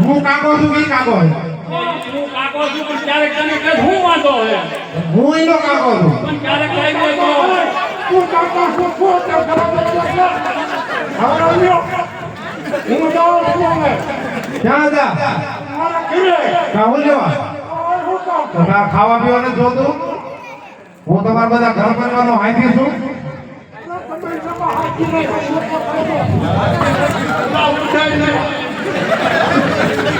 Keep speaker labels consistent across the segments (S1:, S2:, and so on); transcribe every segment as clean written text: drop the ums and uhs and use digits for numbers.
S1: હું કાકો છું ઈ કાકો
S2: હું કાકો છું પણ ક્યારેક તને કે હું વાંધો હે
S1: હું ઈનો કાકો છું
S2: પણ ક્યારેક કઈ દે તો
S3: હું કાકા છું તો ખરાબ લાગે હવે આવ્યો હું જાઉં છું હવે
S1: ક્યાં જા
S3: મારા ઘરે
S1: કાહું લેવા
S3: હું કામ
S1: તમારે ખાવા પીવાને જોતું હું તમારા બધા ઘર પરિવારનો હાથી છું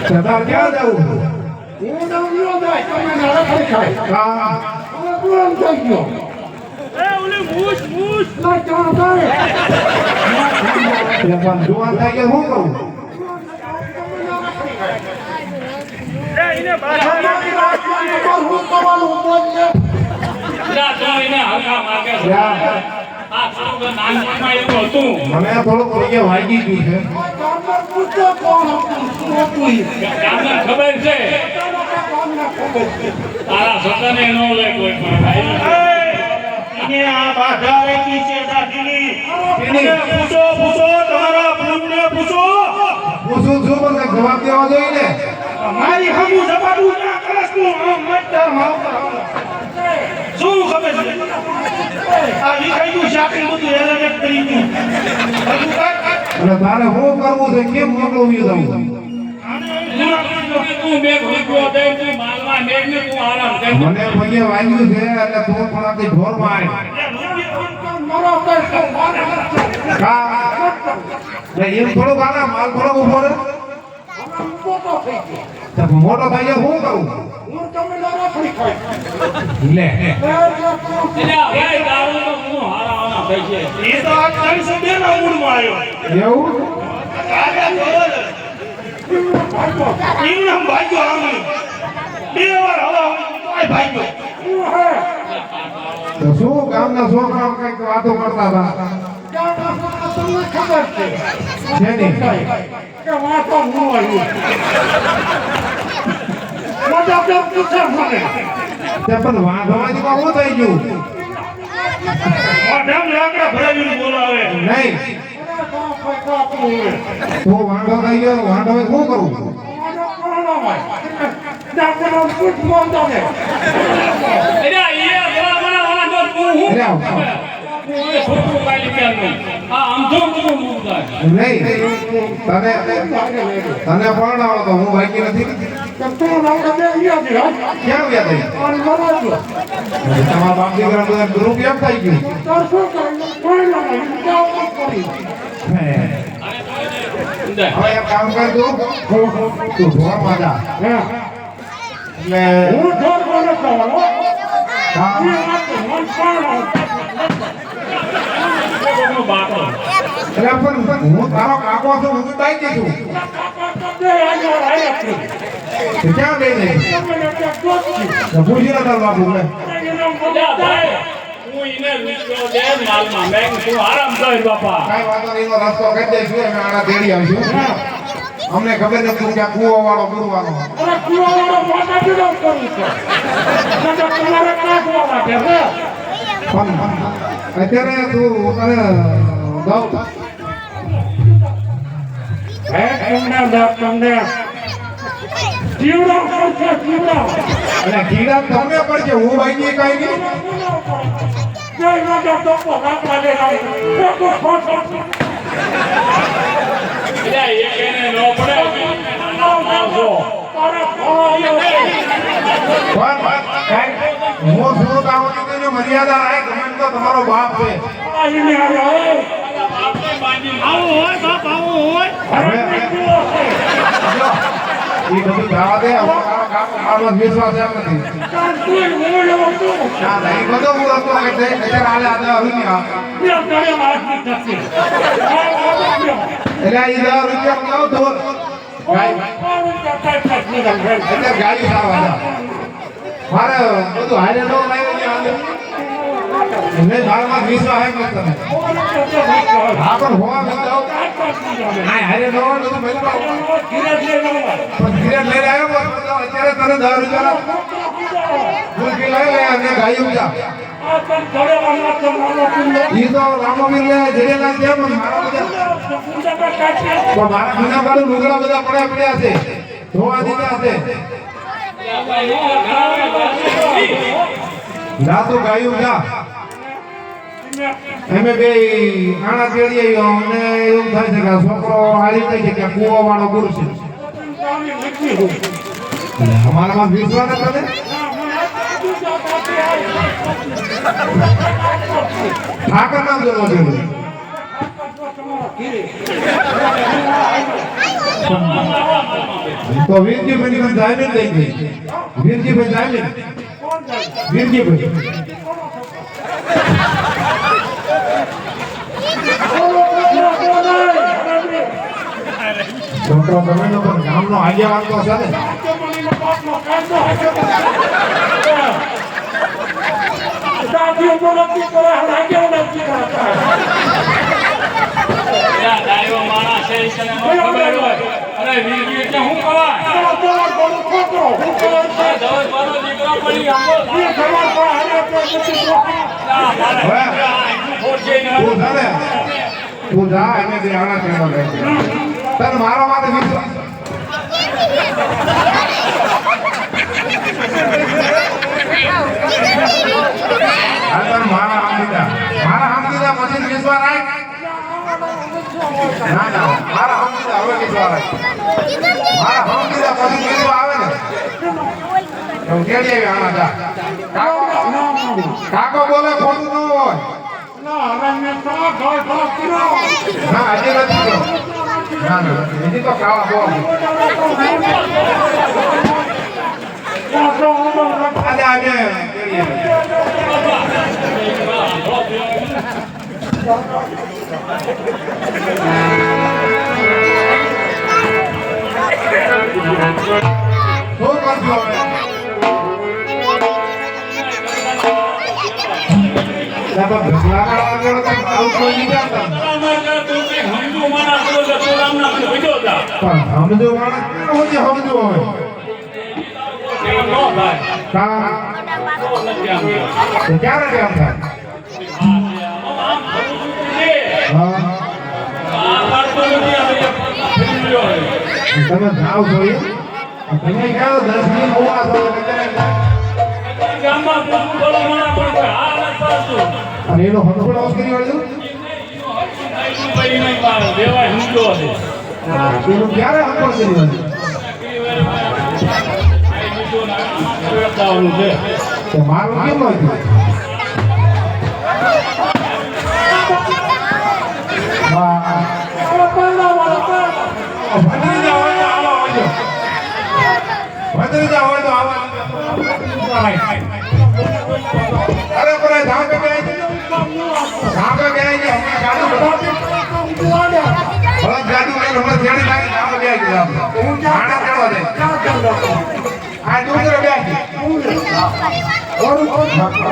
S1: સરદાર ક્યાં જવું
S3: હું નવરો જાય તમે નાળા ખાઈ ખાય
S1: હા
S3: હવે પૂરણ થઈ ગયો
S2: એ ઓલી મૂછ
S3: ના ચાણ કરે
S1: પણ જુવાન થઈ ગયા શું કરું
S2: એ ઇને બાધા
S3: હું કરવાનું બોલ છે
S2: ના તો ઇને હરખા માગે છે આ થોડું નાનપણમાં એવું હતું
S1: મને થોડું કોઈ વાગી ગયું છે
S3: ગામમાં પૂછો કોણ હતું
S2: ગામને ખબર છે તારા સતને નો લે કોઈ પણ
S4: ઇને આ બાધા રેકી છે દાદીની ઇને પૂછો તમારા ભૂતને પૂછો
S1: પૂછું છું પણ કંઈક જવાબ દેવા જોઈએ ને
S4: મારી હમુ જવાબુ ના કરસ તું આમ મતદાર માવ શું ખબર છે આ વિખાયું શાકરી બધું એલર્ટ કરી તું
S1: અને તારે શું કરવું છે કેમ મોકલવું જવું
S2: તું મેઘ રૂપિયો દે તું માલમાં મેઘ ને તું આરામ કર
S1: મને પગે વાગ્યું છે એટલે તું પણ આપણી ઢોરમાં
S3: મારો કઈ મારે
S1: કા એમ થોડું ગાના માલ થોડો ઉભો રહે
S3: મોટો થઈ ગયો
S1: તો મોટો થઈ જાય શું કરું
S3: હું તમે નાળા ખાઈ ખાય
S1: લે
S2: એટલે હવે દારૂ તો હું હારાવાના થઈ છે
S4: એ તો આ 302 ના મૂળમાં આવ્યો
S1: એવું
S4: ઇન્નામ ભાગ્યો આમી બે વાર હવા તોય ભાગ્યો
S1: તો શું ગામના છોકરાઓ કંઈક વાતો કરતા હતા
S3: તમને ખબર છે
S1: શેની
S3: કે વાતો હું આવ્યું મજા તો પૂછે મને
S1: તે પણ વાંધવાની માં શું થઈ ગયું
S4: મોઢામ લાકડા ભરાવીને બોલાવે
S1: નહીં તું વાંધો થઈ ગયો વાંધો હોય શું કરું
S2: એટલે એ બરાબર વાંધો તું હું
S1: એટલે
S2: છોકરું કાલી ક્યારનું આ આમજો તું મુકતા
S1: નહીં તને પરણાવો તો હું ભાગી નથી ક્યાં ગયા થઈ તમારા બાપ દીકરા બધા ગ્રુપ એમ થઈ ગયું હવે એક કામ કર તું ઢોરમાં જા એટલે હા
S2: બાપો
S1: એટલે પણ હું તારો કાકો છું હું તાઈ દીધું ક્યાં ગઈ નહીં પૂછી ના તારો બાપુ ને
S2: ભાઈ હું ઇને રૂપિયો દે માલમાં મેં તું આરામ કર બાપા
S1: કાઈ વાંધો નહીં એનો રસ્તો કરી દઈશું અમે આના તેડી આવીશું અમને ખબર નથી કે આ કૂવો વાળો પૂરવાનો અત્યારે તું અને ગૌ અને કીડા તમે પડશે હું ભાઈ કઈ નહીં
S2: એટલે એક એને નો પડે આવજો
S1: હું શું કામ ની મર્યાદા રાખ ગમે તો તમારો બાપ છે
S2: બાપને બાજી
S4: આવો હોય બાપ આવો હોય
S1: હવે એ બધું જવા દે મારો વિશ્વાસ એમ નથી ના નહીં બધો હું હતો એટલે હાલે આજે હરું નહીં એટલે આ 10 રૂપિયા લાવ તો એટલે ગાડી લાવવા મારે બધું હારે નો લાવી એટલે મારામાં વિશ્વાસ હે કે તમે હા પણ હોવા જાઓ હા હારે નો હોય તો મેં પણ ધીરજ લઈને આવ્યો અત્યારે તને 10 રૂપિયા ગુલકી લઈ લે અને ગાયું જા ઈ તો રામવીર લે જડેલા છે પણ મારા ગુના પર લુગડા બધા પડ્યા છે ધોવા દીધા છે જા તો ગાયું જા એમે બે આણા તેડી આવ્યો અને એવું થાય છે કે છોકરો હારી જાય છે કે કૂવો વાળો ગુરુ છે અમારામાં વિશ્વાસ ન કરે ઠાકર નામ જન્મ થયેલું તો વીરજીભાઈ ની જામીન લઈ ગઈ વીરજીભાઈ જામીન વીરજીભાઈ છોકરો તમે નો પણ ગામનો આગેવાન તો છે ને
S2: ડાયો માણસ છે ઈસને ખબર હોય અરે વીરજી એટલે હું કહેવાય દસ બારો દીકરો પડી આંબો
S1: તું જા એને બે આણા તેડો લે તને મારા માટે વિશ્વાસ આ તને મારા હમદીદા પછી વિશ્વાસ રાખ ના ના મારા હમદીદા હવે વિશ્વાસ રાખ મારા હમદીદા પછી વિશ્વાસ આવે ને તો કેડી આવી આણા જા કાકો બોલે ખોટું ન હોય ના હજી નથી તો ના હજી તો ખાવા બોલ આજે આજે શું કરજો સમજો માણસ સમજો હોય ક્યારે કેમ થાય તમે જાઓ છો તમે કહો 10 મિનિટ હોવા છો અને એનો હંસોડ આઉટ કરી વાળ્યું એનું ક્યારે હંસોડ કરી વાળ્યું તો મારું કેમ હતું ભત્રીજા હોય તો આવો અરે પર ધાકે બે છે ગાડું બળદ ગાડું લઈને હમણાં ધ્યાન લાગી ધાકે બે છે હું જાણે કેવો દે આ ડુંગર બે છે ઓર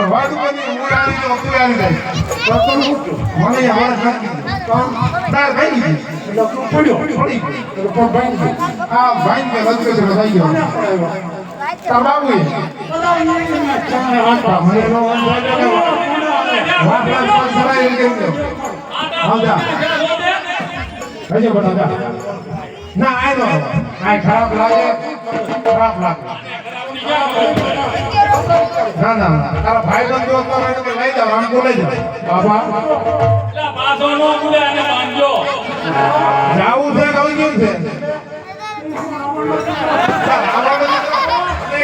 S1: વાડું બની મુરાની તો તું આવી જાય મને હવારે નથી તાર ભાઈ ગઈ પડ્યો પડી તો ભાઈ ગઈ આ ભાઈ કે લગતો છે થઈ ગયો તાર બાબુ મને નો વાત સરાય કેમ કે આજા હજે બટા જા ના આય નો આય ખરાબ લાગે ના ના તારા ભાઈ બંધ દોસ્તો રહે તો લઈ જાવ આમ બોલે જાવ બાબા
S2: એટલે પાછો નો બોલે અને બાંધજો
S1: જાવું છે કહું કેમ છે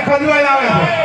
S1: ખજવાઈ આવે છે